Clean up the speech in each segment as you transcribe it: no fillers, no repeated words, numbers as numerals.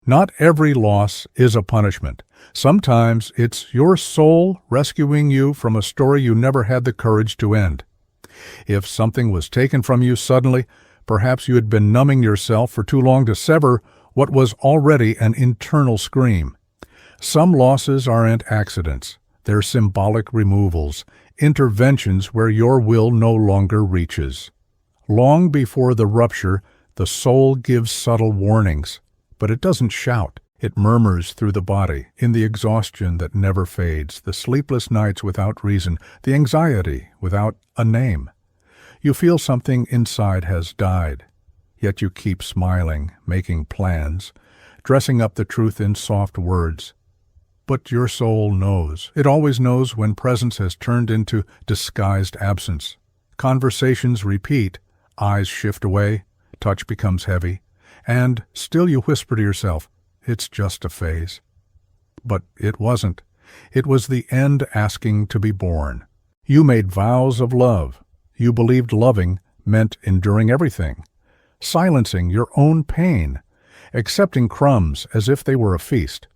Not every loss is a punishment. Sometimes it's your soul rescuing you from a story you never had the courage to end. If something was taken from you suddenly, perhaps you had been numbing yourself for too long to sever what was already an internal scream. Some losses aren't accidents. They're symbolic removals, interventions where your will no longer reaches. Long before the rupture, the soul gives subtle warnings, but it doesn't shout. It murmurs through the body, in the exhaustion that never fades, the sleepless nights without reason, the anxiety without a name. You feel something inside has died, yet you keep smiling, making plans, dressing up the truth in soft words. But your soul knows. It always knows when presence has turned into disguised absence. Conversations repeat, eyes shift away, touch becomes heavy, and still you whisper to yourself, "It's just a phase." But it wasn't. It was the end asking to be born. You made vows of love. You believed loving meant enduring everything, silencing your own pain, accepting crumbs as if they were a feast.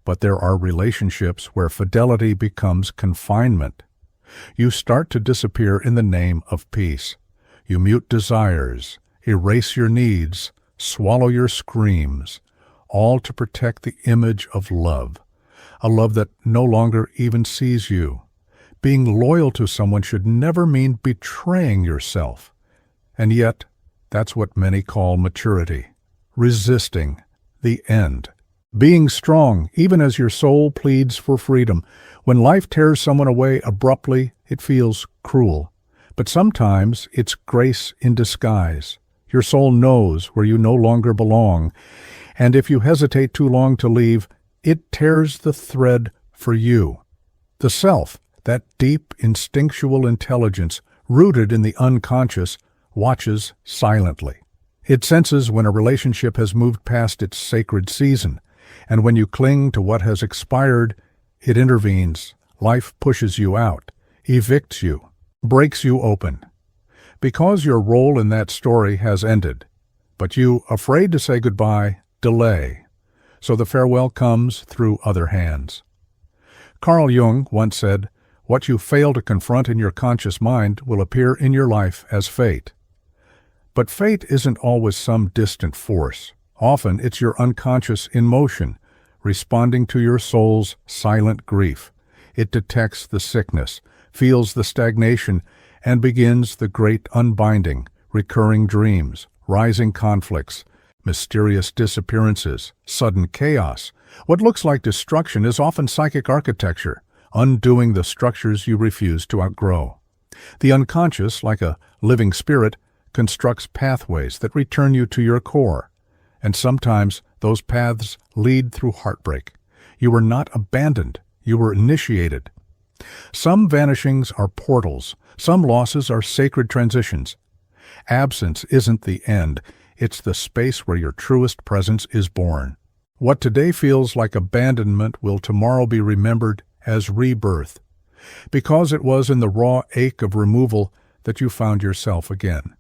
But there are relationships where fidelity becomes confinement. You start to disappear in the name of peace. You mute desires, erase your needs, swallow your screams, all to protect the image of love, a love that no longer even sees you. Being loyal to someone should never mean betraying yourself. And yet, that's what many call maturity, resisting the end. Being strong, even as your soul pleads for freedom. When life tears someone away abruptly, it feels cruel. But sometimes it's grace in disguise. Your soul knows where you no longer belong, and if you hesitate too long to leave, it tears the thread for you. The self, that deep instinctual intelligence rooted in the unconscious, watches silently. It senses when a relationship has moved past its sacred season, and when you cling to what has expired, it intervenes. Life pushes you out, evicts you, breaks you open. Because your role in that story has ended, but you, afraid to say goodbye, delay. So the farewell comes through other hands. Carl Jung once said, "What you fail to confront in your conscious mind will appear in your life as fate." But fate isn't always some distant force. Often it's your unconscious in motion, responding to your soul's silent grief. It detects the sickness, feels the stagnation, and begins the great unbinding, recurring dreams, rising conflicts, mysterious disappearances, sudden chaos. What looks like destruction is often psychic architecture, undoing the structures you refuse to outgrow. The unconscious, like a living spirit, constructs pathways that return you to your core. And sometimes those paths lead through heartbreak. You were not abandoned, you were initiated. Some vanishings are portals, some losses are sacred transitions. Absence isn't the end, it's the space where your truest presence is born. What today feels like abandonment will tomorrow be remembered as rebirth, because it was in the raw ache of removal that you found yourself again.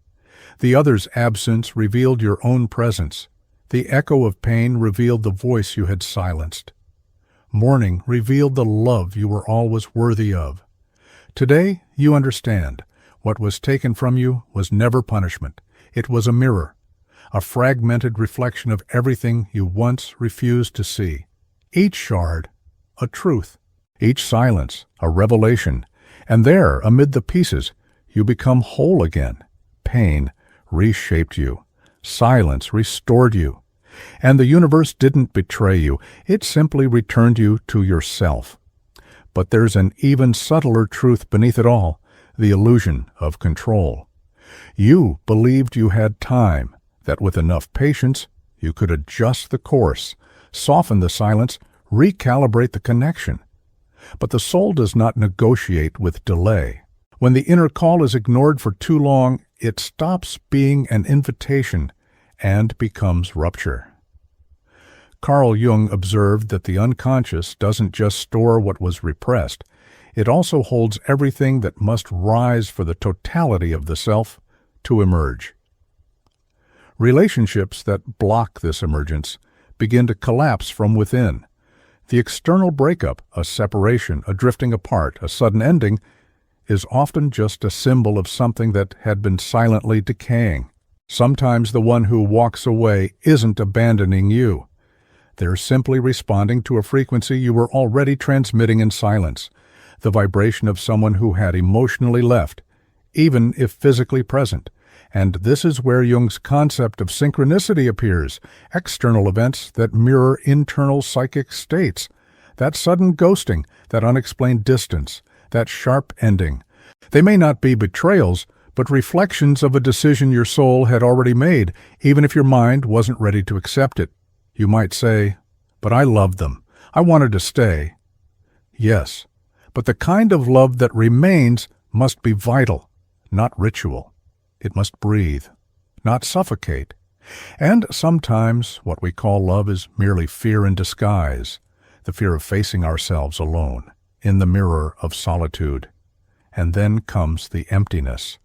The other's absence revealed your own presence. The echo of pain revealed the voice you had silenced. Mourning revealed the love you were always worthy of. Today, you understand. What was taken from you was never punishment. It was a mirror, a fragmented reflection of everything you once refused to see. Each shard, a truth. Each silence, a revelation. And there, amid the pieces, you become whole again. Pain reshaped you. Silence restored you. And the universe didn't betray you. It simply returned you to yourself. But there's an even subtler truth beneath it all, the illusion of control. You believed you had time, that with enough patience, you could adjust the course, soften the silence, recalibrate the connection. But the soul does not negotiate with delay. When the inner call is ignored for too long, it stops being an invitation and becomes rupture. Carl Jung observed that the unconscious doesn't just store what was repressed, it also holds everything that must rise for the totality of the self to emerge. Relationships that block this emergence begin to collapse from within. The external breakup, a separation, a drifting apart, a sudden ending, is often just a symbol of something that had been silently decaying. Sometimes the one who walks away isn't abandoning you. They're simply responding to a frequency you were already transmitting in silence, the vibration of someone who had emotionally left, even if physically present. And this is where Jung's concept of synchronicity appears, external events that mirror internal psychic states. That sudden ghosting, that unexplained distance, that sharp ending. They may not be betrayals, but reflections of a decision your soul had already made, even if your mind wasn't ready to accept it. You might say, "But I loved them. I wanted to stay." Yes, but the kind of love that remains must be vital, not ritual. It must breathe, not suffocate. And sometimes what we call love is merely fear in disguise, the fear of facing ourselves alone, in the mirror of solitude. And then comes the emptiness.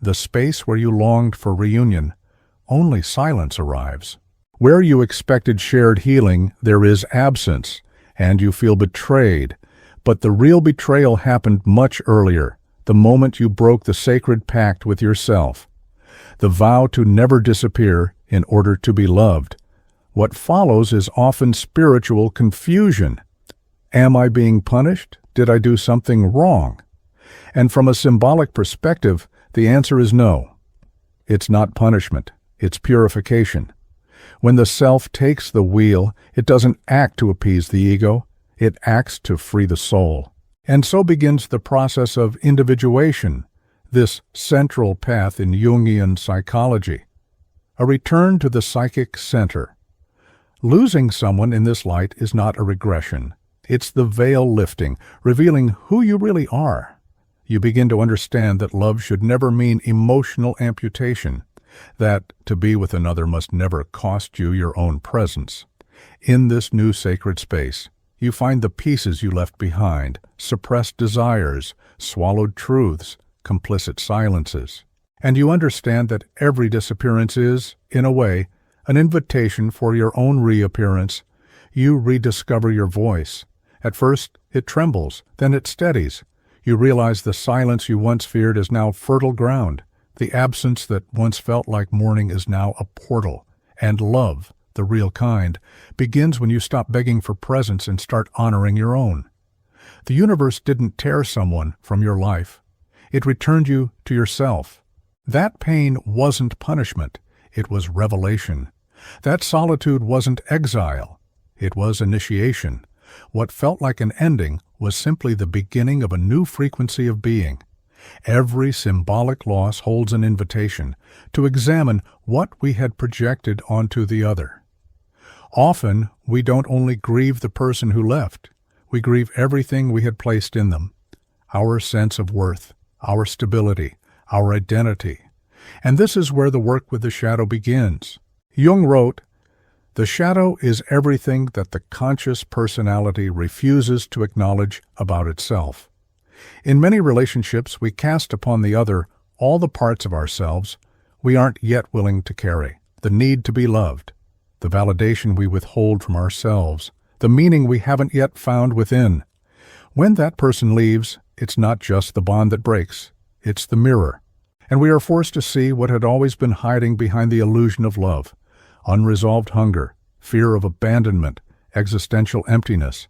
The space where you longed for reunion, only silence arrives. Where you expected shared healing, there is absence, and you feel betrayed. But the real betrayal happened much earlier, the moment you broke the sacred pact with yourself, the vow to never disappear in order to be loved. What follows is often spiritual confusion. Am I being punished? Did I do something wrong? And from a symbolic perspective, the answer is no. It's not punishment, it's purification. When the self takes the wheel, it doesn't act to appease the ego, it acts to free the soul. And so begins the process of individuation, this central path in Jungian psychology. A return to the psychic center. Losing someone in this light is not a regression. It's the veil lifting, revealing who you really are. You begin to understand that love should never mean emotional amputation, that to be with another must never cost you your own presence. In this new sacred space, you find the pieces you left behind, suppressed desires, swallowed truths, complicit silences. And you understand that every disappearance is, in a way, an invitation for your own reappearance. You rediscover your voice. At first, it trembles, then it steadies. You realize the silence you once feared is now fertile ground. The absence that once felt like mourning is now a portal. And love, the real kind, begins when you stop begging for presence and start honoring your own. The universe didn't tear someone from your life. It returned you to yourself. That pain wasn't punishment. It was revelation. That solitude wasn't exile. It was initiation. What felt like an ending was simply the beginning of a new frequency of being. Every symbolic loss holds an invitation to examine what we had projected onto the other. Often, we don't only grieve the person who left, we grieve everything we had placed in them, our sense of worth, our stability, our identity. And this is where the work with the shadow begins. Jung wrote, "The shadow is everything that the conscious personality refuses to acknowledge about itself." In many relationships, we cast upon the other all the parts of ourselves we aren't yet willing to carry, the need to be loved, the validation we withhold from ourselves, the meaning we haven't yet found within. When that person leaves, it's not just the bond that breaks, it's the mirror. And we are forced to see what had always been hiding behind the illusion of love, unresolved hunger, fear of abandonment, existential emptiness.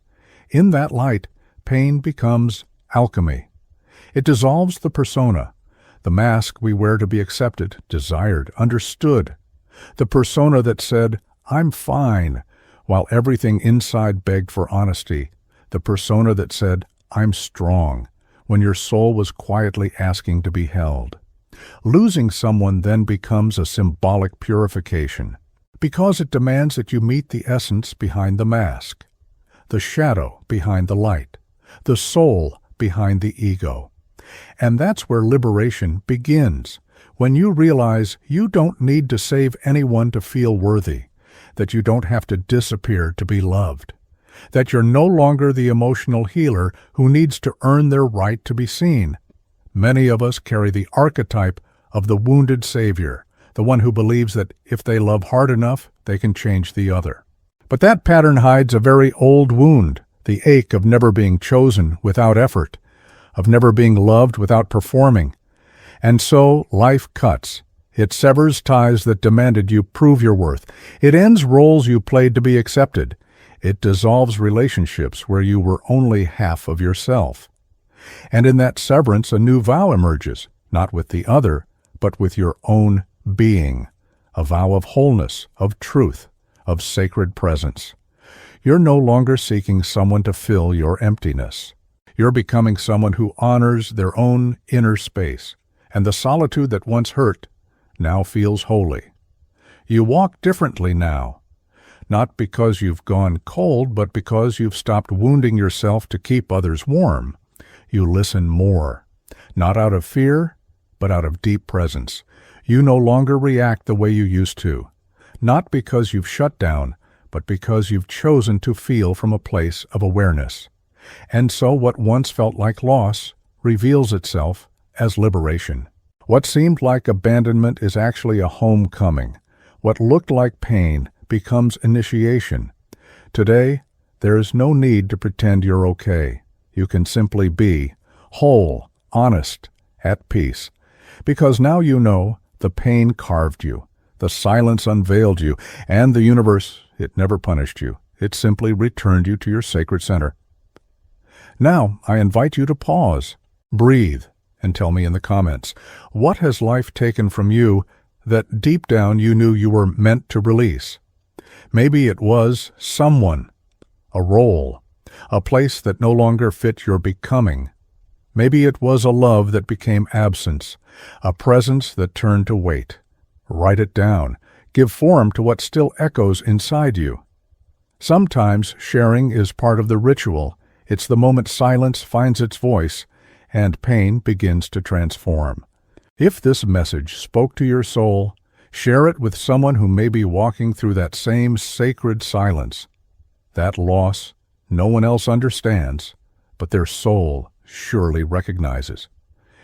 In that light, pain becomes alchemy. It dissolves the persona, the mask we wear to be accepted, desired, understood. The persona that said, "I'm fine," while everything inside begged for honesty. The persona that said, "I'm strong," when your soul was quietly asking to be held. Losing someone then becomes a symbolic purification, because it demands that you meet the essence behind the mask, the shadow behind the light, the soul behind the ego. And that's where liberation begins, when you realize you don't need to save anyone to feel worthy, that you don't have to disappear to be loved, that you're no longer the emotional healer who needs to earn their right to be seen. Many of us carry the archetype of the wounded savior, the one who believes that if they love hard enough, they can change the other. But that pattern hides a very old wound, the ache of never being chosen without effort, of never being loved without performing. And so life cuts. It severs ties that demanded you prove your worth. It ends roles you played to be accepted. It dissolves relationships where you were only half of yourself. And in that severance, a new vow emerges, not with the other, but with your own being. A vow of wholeness, of truth, of sacred presence. You're no longer seeking someone to fill your emptiness. You're becoming someone who honors their own inner space, and the solitude that once hurt now feels holy. You walk differently now, not because you've gone cold, but because you've stopped wounding yourself to keep others warm. You listen more, not out of fear, but out of deep presence. You no longer react the way you used to, not because you've shut down, but because you've chosen to feel from a place of awareness. And so what once felt like loss reveals itself as liberation. What seemed like abandonment is actually a homecoming. What looked like pain becomes initiation. Today, there is no need to pretend you're okay. You can simply be whole, honest, at peace. Because now you know the pain carved you, the silence unveiled you, and the universe, it never punished you. It simply returned you to your sacred center. Now, I invite you to pause, breathe, and tell me in the comments, what has life taken from you that deep down you knew you were meant to release? Maybe it was someone, a role, a place that no longer fit your becoming. Maybe it was a love that became absence, a presence that turned to weight. Write it down. Give form to what still echoes inside you. Sometimes sharing is part of the ritual. It's the moment silence finds its voice and pain begins to transform. If this message spoke to your soul, share it with someone who may be walking through that same sacred silence. That loss no one else understands, but their soul surely recognizes.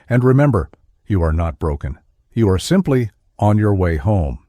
And remember, you are not broken. You are simply on your way home.